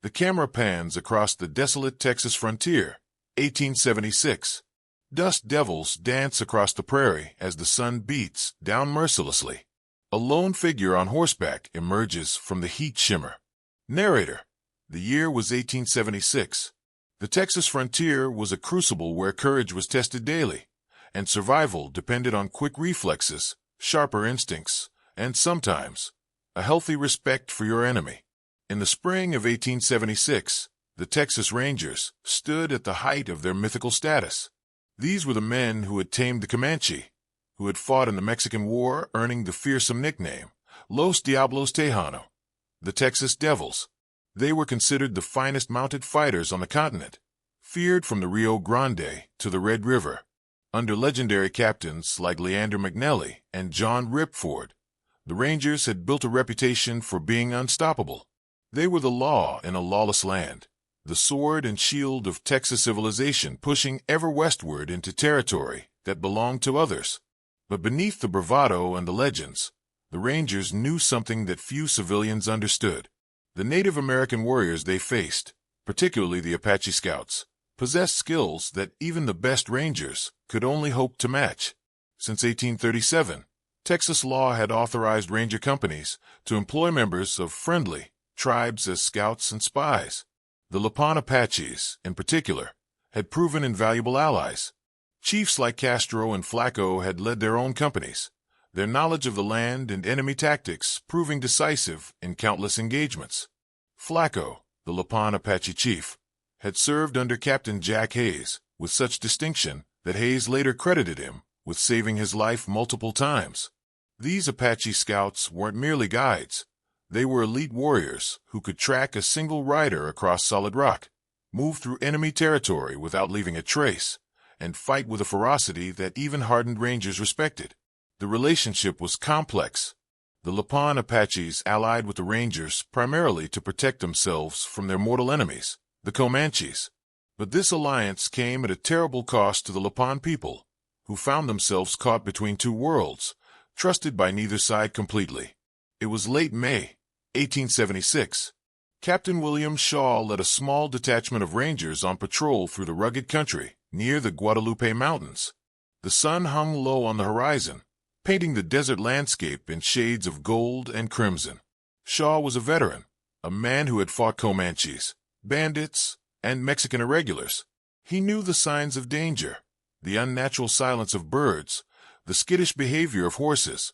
The camera pans across the desolate Texas frontier, 1876. Dust devils dance across the prairie as the sun beats down mercilessly. A lone figure on horseback emerges from the heat shimmer. Narrator: the year was 1876. The Texas frontier was a crucible where courage was tested daily, and survival depended on quick reflexes, sharper instincts, and sometimes a healthy respect for your enemy. In the spring of 1876, the Texas Rangers stood at the height of their mythical status. These were the men who had tamed the Comanche, who had fought in the Mexican War, earning the fearsome nickname Los Diablos Tejano, the Texas Devils. They were considered the finest mounted fighters on the continent, feared from the Rio Grande to the Red River. Under legendary captains like Leander McNelly and John Ripford, the Rangers had built a reputation for being unstoppable. They were the law in a lawless land, the sword and shield of Texas civilization pushing ever westward into territory that belonged to others. But beneath the bravado and the legends, the Rangers knew something that few civilians understood. The Native American warriors they faced, particularly the Apache scouts, possessed skills that even the best Rangers could only hope to match. Since 1837, Texas law had authorized ranger companies to employ members of friendly tribes as scouts and spies. The lawmen Apaches, in particular, had proven invaluable allies. Chiefs like Castro and Flacco had led their own companies, their knowledge of the land and enemy tactics proving decisive in countless engagements. Flacco, the lawmen Apache chief, had served under Captain Jack Hayes with such distinction that Hayes later credited him with saving his life multiple times. These Apache scouts weren't merely guides. They were elite warriors who could track a single rider across solid rock, move through enemy territory without leaving a trace, and fight with a ferocity that even hardened Rangers respected. The relationship was complex. The lawmen Apaches allied with the Rangers primarily to protect themselves from their mortal enemies, the Comanches. But this alliance came at a terrible cost to the lawmen people, who found themselves caught between two worlds, trusted by neither side completely. It was late May, 1876. Captain William Shaw led a small detachment of Rangers on patrol through the rugged country near the Guadalupe Mountains. The sun hung low on the horizon, painting the desert landscape in shades of gold and crimson. Shaw was a veteran, a man who had fought Comanches, bandits, and Mexican irregulars. He knew the signs of danger, the unnatural silence of birds, the skittish behavior of horses,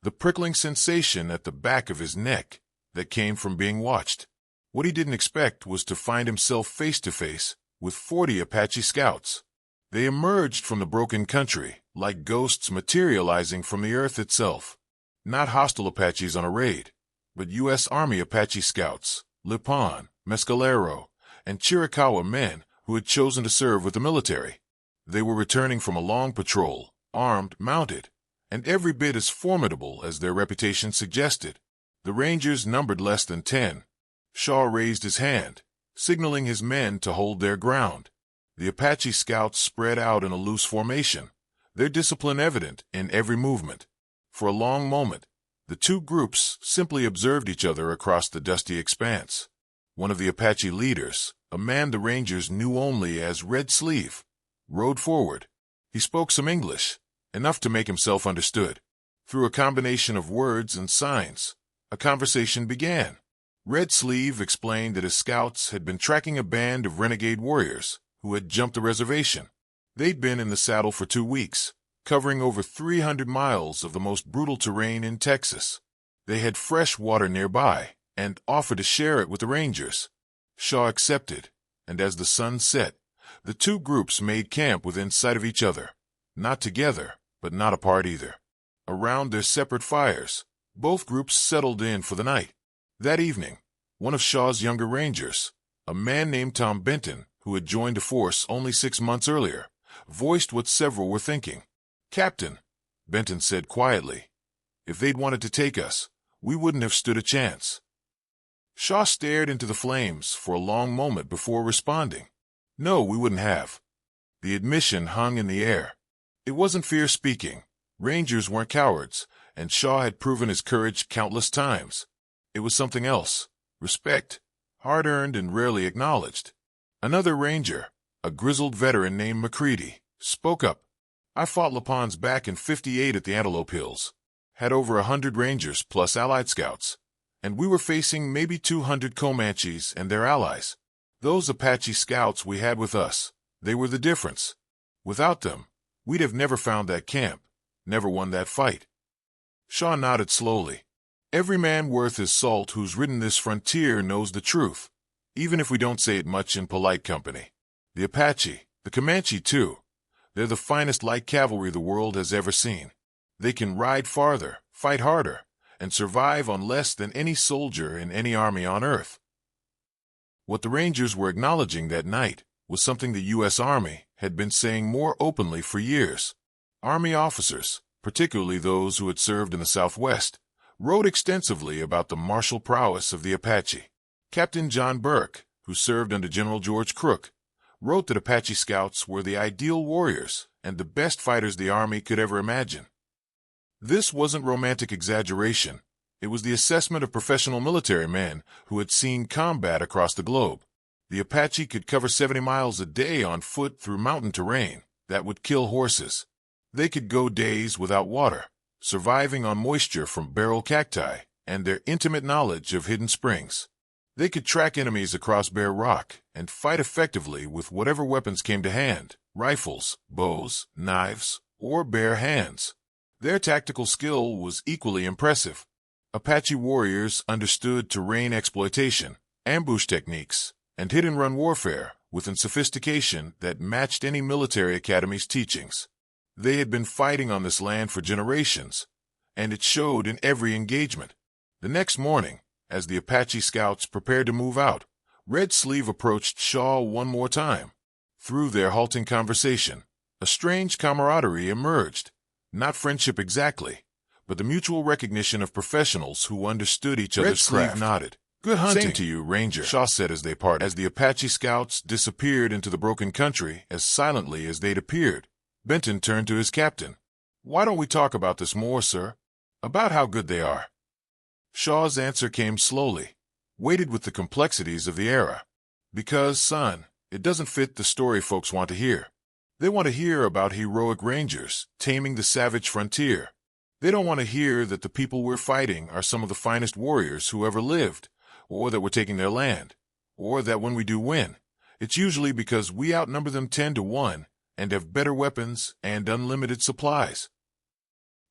the prickling sensation at the back of his neck that came from being watched. What he didn't expect was to find himself face to face with 40 Apache scouts. They emerged from the broken country like ghosts materializing from the earth itself. Not hostile Apaches on a raid, but U.S. Army Apache scouts, Lipan, Mescalero, and Chiricahua men who had chosen to serve with the military. They were returning from a long patrol, armed, mounted, and every bit as formidable as their reputation suggested. The Rangers numbered less than 10. Shaw raised his hand, signaling his men to hold their ground. The Apache scouts spread out in a loose formation, their discipline evident in every movement. For a long moment, the two groups simply observed each other across the dusty expanse. One of the Apache leaders, a man the Rangers knew only as Red Sleeve, rode forward. He spoke some English, enough to make himself understood. Through a combination of words and signs, a conversation began. Red Sleeve explained that his scouts had been tracking a band of renegade warriors who had jumped the reservation. They'd been in the saddle for 2 weeks, covering over 300 miles of the most brutal terrain in Texas. They had fresh water nearby and offered to share it with the Rangers. Shaw accepted, and as the sun set, the two groups made camp within sight of each other, not together, but not apart either. Around their separate fires, both groups settled in for the night. That evening, one of Shaw's younger Rangers, a man named Tom Benton, who had joined the force only 6 months earlier, voiced what several were thinking. "Captain," Benton said quietly, "if they'd wanted to take us, we wouldn't have stood a chance." Shaw stared into the flames for a long moment before responding. "No, we wouldn't have." The admission hung in the air. It wasn't fear speaking. Rangers weren't cowards, and Shaw had proven his courage countless times. It was something else. Respect. hard-earned and rarely acknowledged. Another ranger, a grizzled veteran named McCready, spoke up. "I fought LaPon's back in '58 at the Antelope Hills. Had over 100 rangers plus allied scouts, and we were facing maybe 200 Comanches and their allies. Those Apache scouts we had with us, they were the difference. Without them, we'd have never found that camp, never won that fight." Shaw nodded slowly. "Every man worth his salt who's ridden this frontier knows the truth, even if we don't say it much in polite company. The Apache, the Comanche too, they're the finest light cavalry the world has ever seen. They can ride farther, fight harder, and survive on less than any soldier in any army on earth." What the Rangers were acknowledging that night was something the U.S. Army had been saying more openly for years. Army officers, particularly those who had served in the Southwest, wrote extensively about the martial prowess of the Apache. Captain John Burke, who served under General George Crook, wrote that Apache scouts were the ideal warriors and the best fighters the Army could ever imagine. This wasn't romantic exaggeration. It was the assessment of professional military men who had seen combat across the globe. The Apache could cover 70 miles a day on foot through mountain terrain that would kill horses. They could go days without water, surviving on moisture from barrel cacti and their intimate knowledge of hidden springs. They could track enemies across bare rock and fight effectively with whatever weapons came to hand, rifles, bows, knives, or bare hands. Their tactical skill was equally impressive. Apache warriors understood terrain exploitation, ambush techniques, and hit-and-run warfare with a sophistication that matched any military academy's teachings. They had been fighting on this land for generations, and it showed in every engagement. The next morning, as the Apache scouts prepared to move out, Red Sleeve approached Shaw one more time. Through their halting conversation, a strange camaraderie emerged. Not friendship exactly, but the mutual recognition of professionals who understood each other's craft. Red Sleeve nodded. "Good hunting." "Same to you, Ranger," Shaw said as they parted. As the Apache scouts disappeared into the broken country as silently as they'd appeared, Benton turned to his captain. "Why don't we talk about this more, sir? About how good they are?" Shaw's answer came slowly, weighted with the complexities of the era. "Because, son, it doesn't fit the story folks want to hear. They want to hear about heroic rangers taming the savage frontier. They don't want to hear that the people we're fighting are some of the finest warriors who ever lived, or that we're taking their land, or that when we do win, it's usually because we outnumber them 10-1 and have better weapons and unlimited supplies.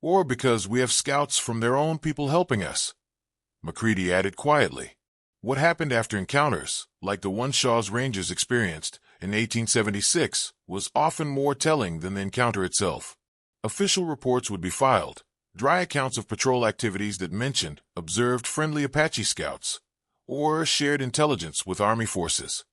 Or because we have scouts from their own people helping us." McCready added quietly, "What happened after encounters, like the one Shaw's Rangers experienced in 1876, was often more telling than the encounter itself. Official reports would be filed, dry accounts of patrol activities that mentioned observed friendly Apache scouts, or shared intelligence with Army forces.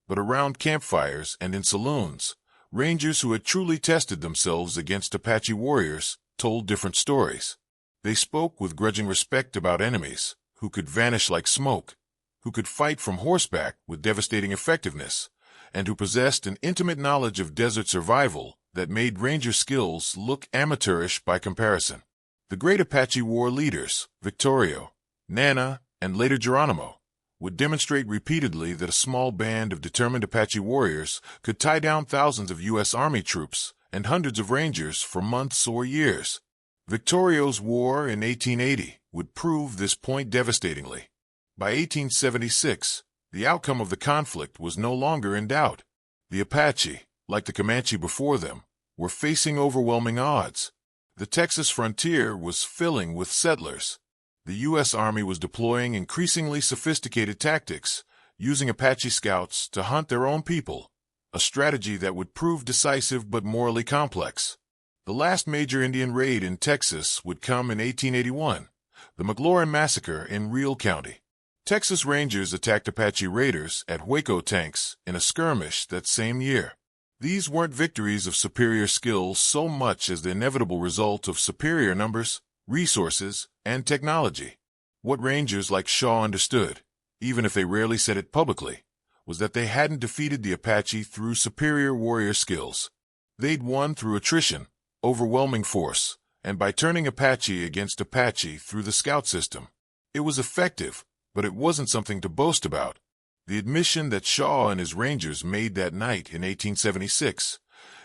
But around campfires and in saloons, Rangers who had truly tested themselves against Apache warriors told different stories. They spoke with grudging respect about enemies who could vanish like smoke, who could fight from horseback with devastating effectiveness, and who possessed an intimate knowledge of desert survival that made Ranger skills look amateurish by comparison. The great Apache war leaders, Victorio, Nana, and later Geronimo, would demonstrate repeatedly that a small band of determined Apache warriors could tie down thousands of U.S. Army troops and hundreds of Rangers for months or years. Victorio's war in 1880 would prove this point devastatingly. By 1876, the outcome of the conflict was no longer in doubt. The Apache, like the Comanche before them, were facing overwhelming odds. The Texas frontier was filling with settlers. The U.S. Army was deploying increasingly sophisticated tactics, using Apache scouts to hunt their own people, a strategy that would prove decisive but morally complex. The last major Indian raid in Texas would come in 1881, the McLaurin Massacre in Real County. Texas Rangers attacked Apache raiders at Waco Tanks in a skirmish that same year. These weren't victories of superior skill so much as the inevitable result of superior numbers, resources, and technology. What Rangers like Shaw understood, even if they rarely said it publicly, was that they hadn't defeated the Apache through superior warrior skills. They'd won through attrition, overwhelming force, and by turning Apache against Apache through the scout system. It was effective, But it wasn't something to boast about. The admission that Shaw and his Rangers made that night in 1876,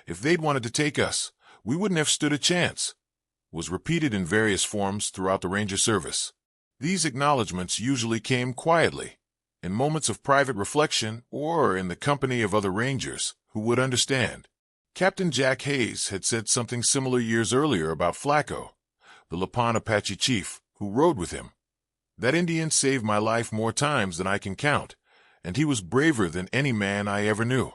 if they'd wanted to take us, we wouldn't have stood a chance, was repeated in various forms throughout the Ranger service. These acknowledgments usually came quietly, in moments of private reflection or in the company of other Rangers who would understand. Captain Jack Hayes had said something similar years earlier about Flacco, the Lapon Apache chief who rode with him. That Indian saved my life more times than I can count, and he was braver than any man I ever knew.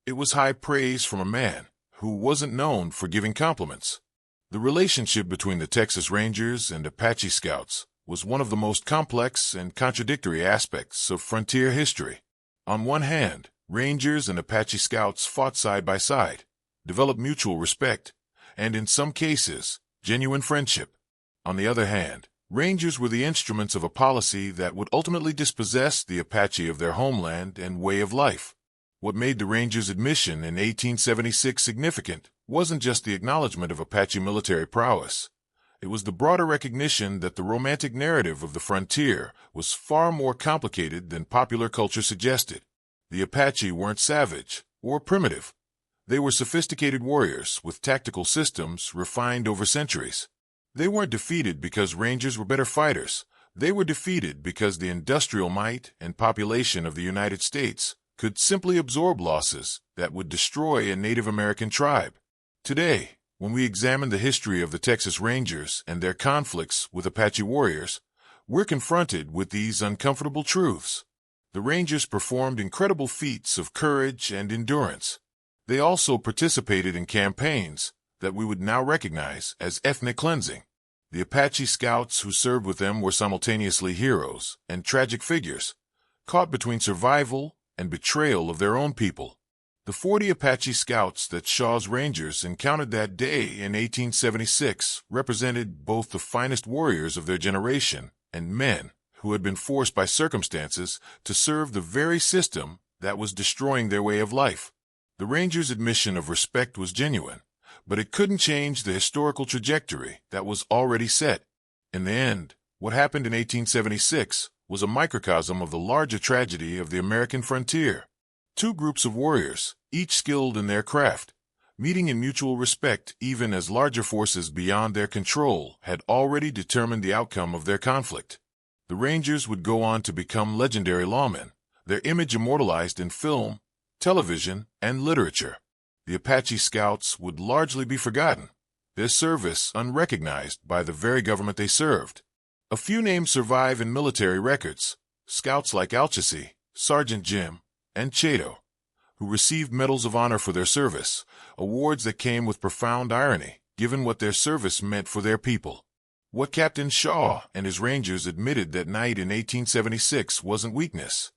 It was high praise from a man who wasn't known for giving compliments. The relationship between the Texas Rangers and Apache Scouts was one of the most complex and contradictory aspects of frontier history. On one hand, Rangers and Apache Scouts fought side by side, developed mutual respect, and in some cases, genuine friendship. On the other hand, Rangers were the instruments of a policy that would ultimately dispossess the Apache of their homeland and way of life. What made the Rangers' admission in 1876 significant wasn't just the acknowledgement of Apache military prowess. It was the broader recognition that the romantic narrative of the frontier was far more complicated than popular culture suggested. The Apache weren't savage or primitive. They were sophisticated warriors with tactical systems refined over centuries. They weren't defeated because Rangers were better fighters. They were defeated because the industrial might and population of the United States could simply absorb losses that would destroy a Native American tribe. Today, when we examine the history of the Texas Rangers and their conflicts with Apache warriors, we're confronted with these uncomfortable truths. The Rangers performed incredible feats of courage and endurance. They also participated in campaigns that we would now recognize as ethnic cleansing. The Apache scouts who served with them were simultaneously heroes and tragic figures, caught between survival and betrayal of their own people. The 40 Apache scouts that Shaw's Rangers encountered that day in 1876 represented both the finest warriors of their generation and men who had been forced by circumstances to serve the very system that was destroying their way of life. The Rangers' admission of respect was genuine, but it couldn't change the historical trajectory that was already set. In the end, what happened in 1876 was a microcosm of the larger tragedy of the American frontier. Two groups of warriors, each skilled in their craft, meeting in mutual respect even as larger forces beyond their control had already determined the outcome of their conflict. The Rangers would go on to become legendary lawmen, their image immortalized in film, television, and literature. The Apache Scouts would largely be forgotten, their service unrecognized by the very government they served. A few names survive in military records, scouts like Alchesy, Sergeant Jim, and Chato, who received medals of honor for their service, awards that came with profound irony, given what their service meant for their people. What Captain Shaw and his Rangers admitted that night in 1876 wasn't weakness.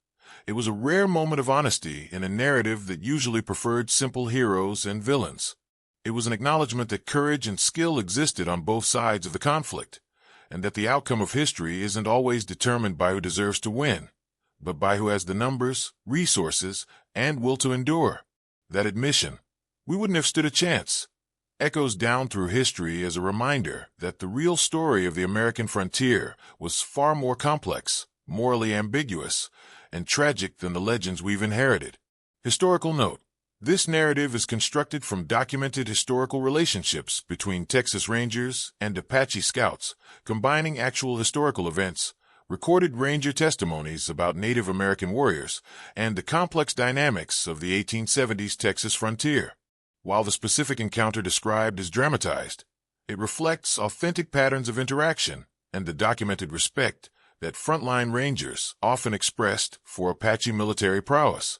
It was a rare moment of honesty in a narrative that usually preferred simple heroes and villains. It was an acknowledgement that courage and skill existed on both sides of the conflict, and that the outcome of history isn't always determined by who deserves to win, but by who has the numbers, resources, and will to endure. That admission, we wouldn't have stood a chance, echoes down through history as a reminder that the real story of the American frontier was far more complex, morally ambiguous, and tragic than the legends we've inherited. Historical note: this narrative is constructed from documented historical relationships between Texas Rangers and Apache Scouts, combining actual historical events, recorded Ranger testimonies about Native American warriors, and the complex dynamics of the 1870s Texas frontier. While the specific encounter described is dramatized, it reflects authentic patterns of interaction and the documented respect that frontline Rangers often expressed for Apache military prowess.